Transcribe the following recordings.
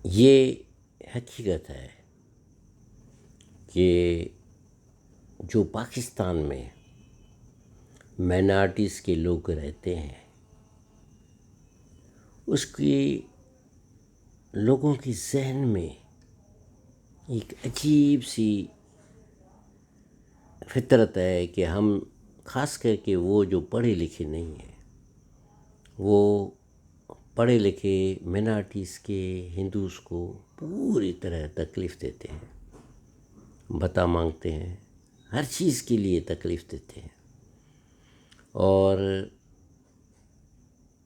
یہ حقیقت ہے کہ جو پاکستان میں مائنارٹیز کے لوگ رہتے ہیں اس کی لوگوں کی ذہن میں ایک عجیب سی فطرت ہے کہ ہم خاص کر کے وہ جو پڑھے لکھے نہیں ہیں وہ پڑھے لکھے مائنارٹیز کے ہندوز کو پوری طرح تکلیف دیتے ہیں، بتا مانگتے ہیں، ہر چیز کے لیے تکلیف دیتے ہیں اور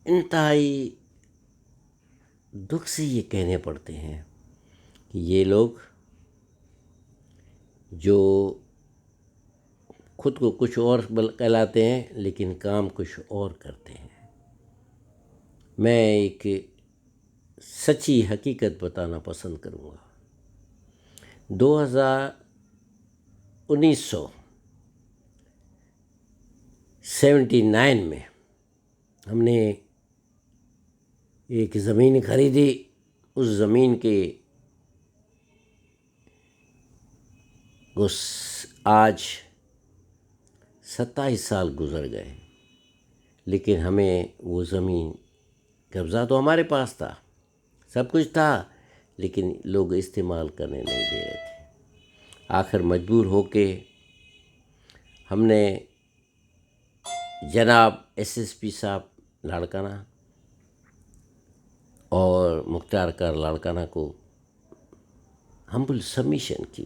انتہائی دکھ سے یہ کہنے پڑتے ہیں کہ یہ لوگ جو خود کو کچھ اور کہلاتے ہیں لیکن کام کچھ اور کرتے ہیں۔ میں ایک سچی حقیقت بتانا پسند کروں گا۔ 1979 میں ہم نے ایک زمین خریدی، اس زمین کے آج 27 سال گزر گئے، لیکن ہمیں وہ زمین قبضہ تو ہمارے پاس تھا، سب کچھ تھا، لیکن لوگ استعمال کرنے نہیں دے رہے تھے۔ آخر مجبور ہو کے ہم نے جناب ایس پی صاحب لاڑکانہ اور مختار کار لاڑکانہ کو ہمبل سبمیشن کی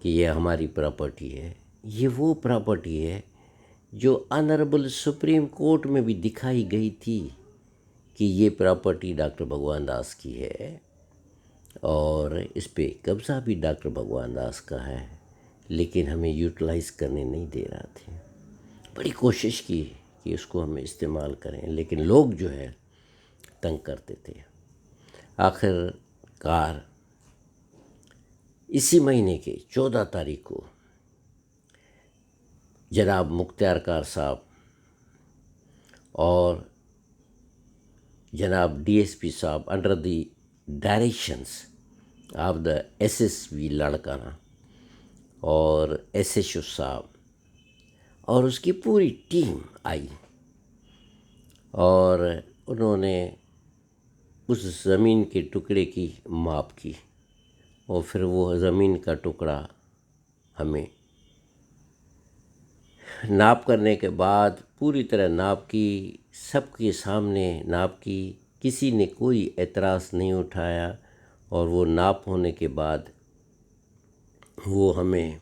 کہ یہ ہماری پراپرٹی ہے۔ یہ وہ پراپرٹی ہے جو آنریبل سپریم کورٹ میں بھی دکھائی گئی تھی کہ یہ پراپرٹی ڈاکٹر بھگوان داس کی ہے اور اس پہ قبضہ بھی ڈاکٹر بھگوان داس کا ہے، لیکن ہمیں یوٹیلائز کرنے نہیں دے رہا تھے۔ بڑی کوشش کی کہ اس کو ہم استعمال کریں، لیکن لوگ جو ہے تنگ کرتے تھے۔ آخر کار اسی مہینے کے 14 تاریخ کو جناب مختار کار صاحب اور جناب ڈی ایس پی صاحب under the directions of the SSV Larkana اور SHO صاحب اور اس کی پوری ٹیم آئی اور انہوں نے اس زمین کے ٹکڑے کی ماپ کی اور پھر وہ زمین کا ٹکڑا ہمیں ناپ کرنے کے بعد پوری طرح ناپ کی، سب کے سامنے ناپ کی، کسی نے کوئی اعتراض نہیں اٹھایا اور وہ ناپ ہونے کے بعد وہ ہمیں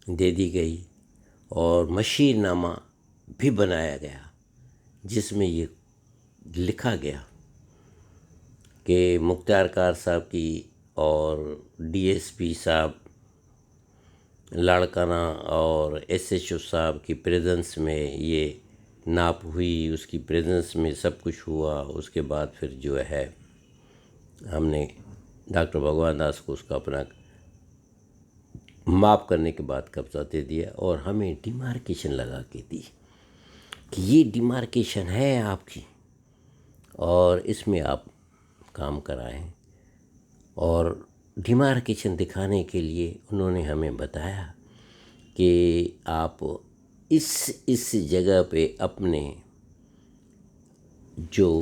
دے دی گئی اور مشیر نامہ بھی بنایا گیا جس میں یہ لکھا گیا کہ مختار کار صاحب کی اور DSP صاحب لاڑکانہ اور SHO صاحب کی پریزنس میں یہ ناپ ہوئی، اس کی پریزنس میں سب کچھ ہوا۔ اس کے بعد پھر جو ہے ہم نے ڈاکٹر بھگوان داس کو اس کا اپنا ماپ کرنے کے بعد قبضہ دے دیا اور ہمیں ڈیمارکیشن لگا کے دی کہ یہ ڈیمارکیشن ہے آپ کی اور اس میں آپ کام کرائیں۔ اور ڈیمارکیشن دکھانے کے لیے انہوں نے ہمیں بتایا کہ آپ اس جگہ پہ اپنے جو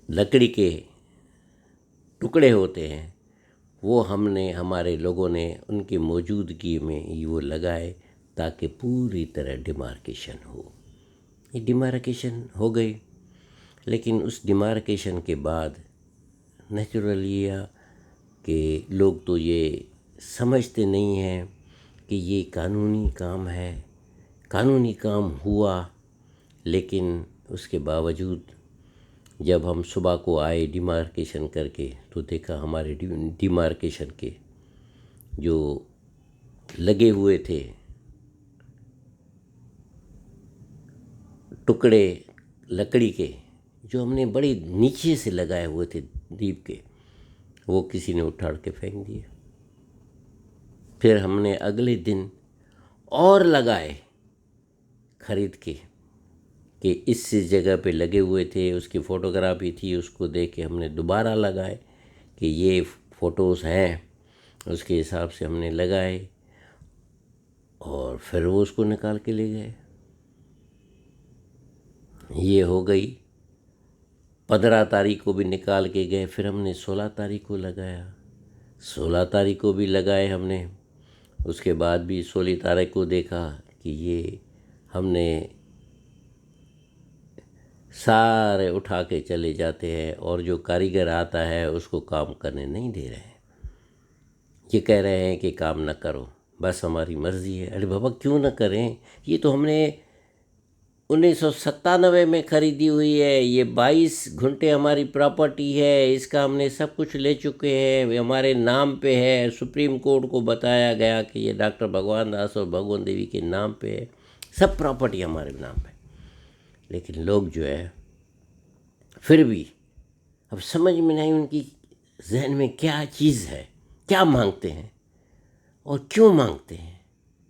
لکڑی کے ٹکڑے ہوتے ہیں وہ ہمارے لوگوں نے ان کی موجودگی میں وہ لگائے تاکہ پوری طرح ڈیمارکیشن ہو۔ یہ ڈیمارکیشن ہو گئی، لیکن اس ڈیمارکیشن کے بعد نیچرلی کہ لوگ تو یہ سمجھتے نہیں ہیں کہ یہ قانونی کام ہے، قانونی کام ہوا، لیکن اس کے باوجود جب ہم صبح کو آئے ڈیمارکیشن کر کے تو دیکھا ہمارے ڈیمارکیشن کے جو لگے ہوئے تھے ٹکڑے لکڑی کے، جو ہم نے بڑے نیچے سے لگائے ہوئے تھے دیپ کے، وہ کسی نے اٹھاڑ کے پھینک دیے۔ پھر ہم نے اگلے دن اور لگائے خرید کے کہ اس جگہ پہ لگے ہوئے تھے، اس کی فوٹوگرافی تھی، اس کو دیکھ کے ہم نے دوبارہ لگائے کہ یہ فوٹوز ہیں، اس کے حساب سے ہم نے لگائے، اور پھر وہ اس کو نکال کے لے گئے۔ یہ ہو گئی 15 تاریخ کو بھی نکال کے گئے، پھر ہم نے 16 تاریخ کو لگایا، 16 تاریخ کو بھی لگائے ہم نے، اس کے بعد بھی 16 تاریخ کو دیکھا کہ یہ ہم نے سارے اٹھا کے چلے جاتے ہیں، اور جو کاریگر آتا ہے اس کو کام کرنے نہیں دے رہے ہیں، یہ کہہ رہے ہیں کہ کام نہ کرو، بس ہماری مرضی ہے۔ ارے بابا کیوں نہ کریں، یہ تو ہم نے 1997 میں خریدی ہوئی ہے، یہ 22 گھنٹے ہماری پراپرٹی ہے، اس کا ہم نے سب کچھ لے چکے ہیں، ہمارے نام پہ ہے، سپریم کورٹ کو بتایا گیا کہ یہ ڈاکٹر بھگوان داس اور بھگوان دیوی کے نام پہ ہے، سب پراپرٹی ہمارے نام پہ۔ لیکن لوگ جو ہے پھر بھی اب سمجھ میں نہیں ان کی ذہن میں کیا چیز ہے، کیا مانگتے ہیں اور کیوں مانگتے ہیں۔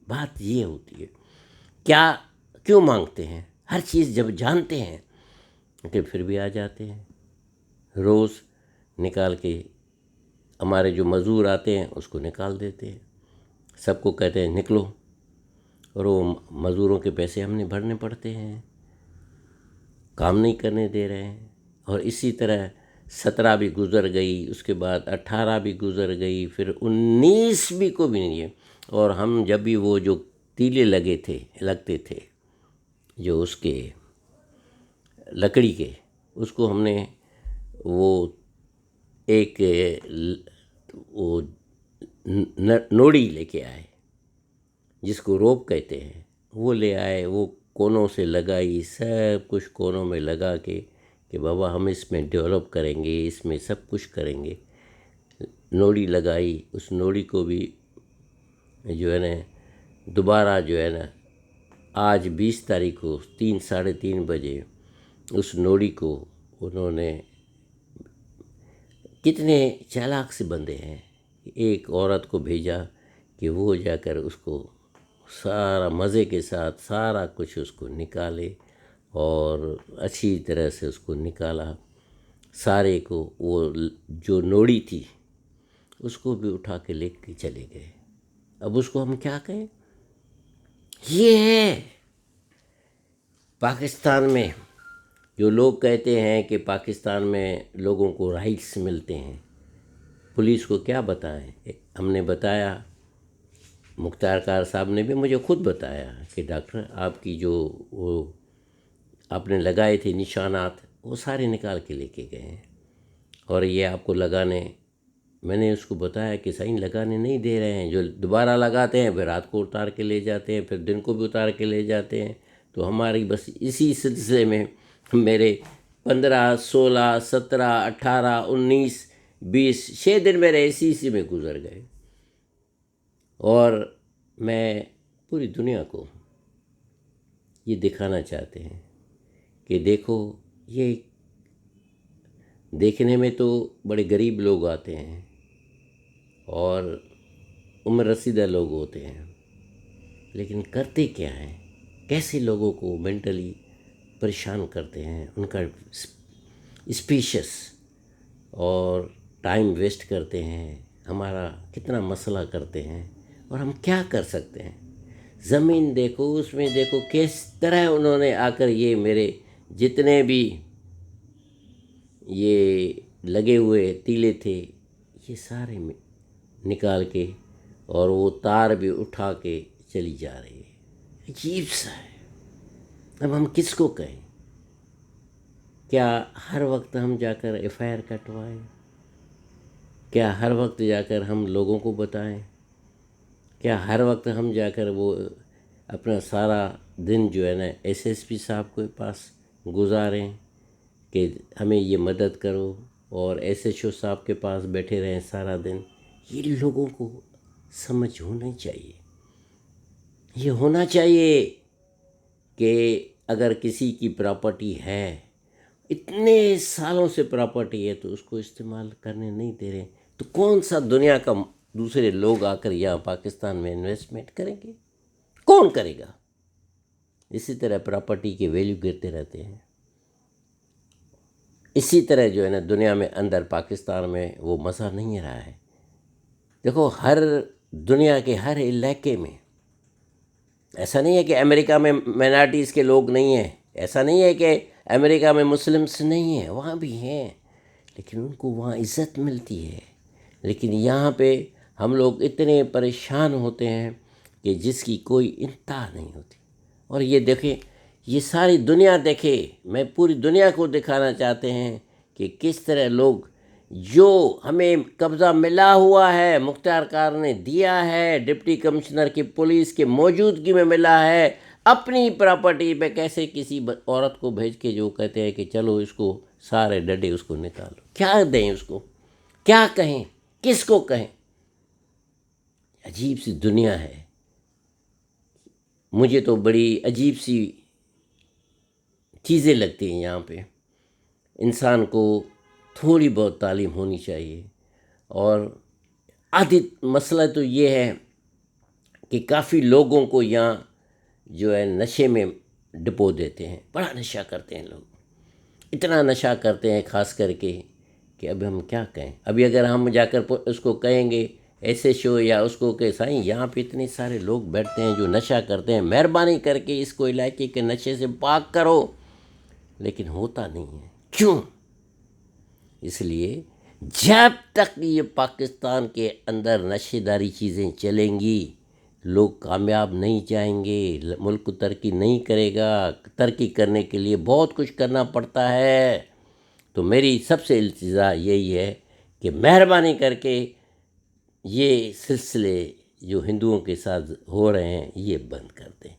بات یہ ہوتی ہے کیوں مانگتے ہیں، ہر چیز جب جانتے ہیں کہ پھر بھی آ جاتے ہیں، روز نکال کے ہمارے جو مزدور آتے ہیں اس کو نکال دیتے ہیں، سب کو کہتے ہیں نکلو، اور وہ مزدوروں کے پیسے ہم نے بھرنے پڑتے ہیں، کام نہیں کرنے دے رہے ہیں۔ اور اسی طرح 17 بھی گزر گئی، اس کے بعد 18 بھی گزر گئی، پھر 19 بھی کو بھی نہیں ہے، اور ہم جب بھی وہ جو تیلے لگتے تھے جو اس کے لکڑی کے، اس کو ہم نے وہ ایک وہ نوڑی لے کے آئے جس کو روپ کہتے ہیں، وہ لے آئے، وہ کونوں سے لگائی، سب کچھ کونوں میں لگا کے کہ بابا ہم اس میں ڈیولپ کریں گے، اس میں سب کچھ کریں گے۔ نوڑی لگائی، اس نوڑی کو بھی جو ہے نا دوبارہ جو ہے نا آج 20 تاریخ کو 3 بجے اس نوڑی کو انہوں نے، کتنے چالاک سے بندے ہیں، ایک عورت کو بھیجا کہ وہ جا کر اس کو سارا مزے کے ساتھ سارا کچھ اس کو نکالے، اور اچھی طرح سے اس کو نکالا سارے کو، وہ جو نوڑی تھی اس کو بھی اٹھا کے لے کے چلے گئے۔ اب اس کو ہم کیا کہیں؟ یہ ہے پاکستان میں جو لوگ کہتے ہیں کہ پاکستان میں لوگوں کو رائٹس ملتے ہیں، پولیس کو کیا بتائیں؟ ہم نے بتایا، مختار کار صاحب نے بھی مجھے خود بتایا کہ ڈاکٹر آپ کی جو وہ آپ نے لگائے تھے نشانات، وہ سارے نکال کے لے کے گئے ہیں، اور یہ آپ کو لگانے، میں نے اس کو بتایا کہ صحیح لگانے نہیں دے رہے ہیں، جو دوبارہ لگاتے ہیں پھر رات کو اتار کے لے جاتے ہیں، پھر دن کو بھی اتار کے لے جاتے ہیں۔ تو ہماری بس اسی سلسلے میں میرے 15 16 17 18 19 20 6 دن میرے اسی میں گزر گئے، اور میں پوری دنیا کو یہ دکھانا چاہتے ہیں کہ دیکھو، یہ دیکھنے میں تو بڑے غریب لوگ آتے ہیں اور عمر رسیدہ لوگ ہوتے ہیں، لیکن کرتے کیا ہیں، کیسے لوگوں کو مینٹلی پریشان کرتے ہیں، ان کا اسپیشس اور ٹائم ویسٹ کرتے ہیں، ہمارا کتنا مسئلہ کرتے ہیں، اور ہم کیا کر سکتے ہیں؟ زمین دیکھو، اس میں دیکھو کس طرح انہوں نے آ کر یہ میرے جتنے بھی یہ لگے ہوئے تیلے تھے یہ سارے نکال کے، اور وہ تار بھی اٹھا کے چلی جا رہی ہے۔ عجیب سا ہے۔ اب ہم کس کو کہیں؟ کیا ہر وقت ہم جا کر ایف آئی آر کٹوائیں؟ کیا ہر وقت جا کر ہم لوگوں کو بتائیں؟ کیا ہر وقت ہم جا کر وہ اپنا سارا دن جو ہے نا ایس پی صاحب کے پاس گزاریں کہ ہمیں یہ مدد کرو، اور او صاحب کے پاس بیٹھے رہیں سارا دن؟ یہ لوگوں کو سمجھ ہونی چاہیے، یہ ہونا چاہیے کہ اگر کسی کی پراپرٹی ہے، اتنے سالوں سے پراپرٹی ہے، تو اس کو استعمال کرنے نہیں دے رہے، تو کون سا دنیا کا دوسرے لوگ آ کر یہاں پاکستان میں انویسٹمنٹ کریں گے؟ کون کرے گا؟ اسی طرح پراپرٹی کے ویلیو گرتے رہتے ہیں. اسی طرح جو ہے نا دنیا میں اندر پاکستان میں وہ مزہ نہیں رہا ہے. دیکھو ہر دنیا کے ہر علاقے میں ایسا نہیں ہے کہ امریکہ میں مائنارٹیز کے لوگ نہیں ہیں، ایسا نہیں ہے کہ امریکہ میں مسلمس نہیں ہیں، وہاں بھی ہیں، لیکن ان کو وہاں عزت ملتی ہے. لیکن یہاں پہ ہم لوگ اتنے پریشان ہوتے ہیں کہ جس کی کوئی انتہا نہیں ہوتی. اور یہ دیکھیں، یہ ساری دنیا دیکھے، میں پوری دنیا کو دکھانا چاہتے ہیں کہ کس طرح لوگ جو ہمیں قبضہ ملا ہوا ہے مختار کار نے دیا ہے، ڈپٹی کمشنر کی پولیس کے موجودگی میں ملا ہے، اپنی پراپرٹی پہ کیسے کسی عورت کو بھیج کے جو کہتے ہیں کہ چلو اس کو سارے ڈڈے اس کو نکالو. کیا دیں اس کو؟ کیا کہیں؟ کس کو کہیں؟ عجیب سی دنیا ہے. مجھے تو بڑی عجیب سی چیزیں لگتی ہیں یہاں پہ. انسان کو تھوڑی بہت تعلیم ہونی چاہیے. اور آدھی مسئلہ تو یہ ہے کہ کافی لوگوں کو یہاں جو ہے نشے میں ڈپو دیتے ہیں، بڑا نشہ کرتے ہیں لوگ، اتنا نشہ کرتے ہیں خاص کر کے کہ اب ہم کیا کہیں. ابھی اگر ہم جا کر اس کو کہیں گے ایسے شو یا اس کو کہ سائیں یہاں پہ اتنے سارے لوگ بیٹھتے ہیں جو نشہ کرتے ہیں، مہربانی کر کے اس کو علاقے کے نشے سے پاک کرو، لیکن ہوتا نہیں ہے. کیوں؟ اس لیے جب تک یہ پاکستان کے اندر نشے داری چیزیں چلیں گی لوگ کامیاب نہیں جائیں گے، ملک ترقی نہیں کرے گا. ترقی کرنے کے لیے بہت کچھ کرنا پڑتا ہے. تو میری سب سے التجا یہی ہے کہ مہربانی کر کے یہ سلسلے جو ہندوؤں کے ساتھ ہو رہے ہیں یہ بند کر دیں.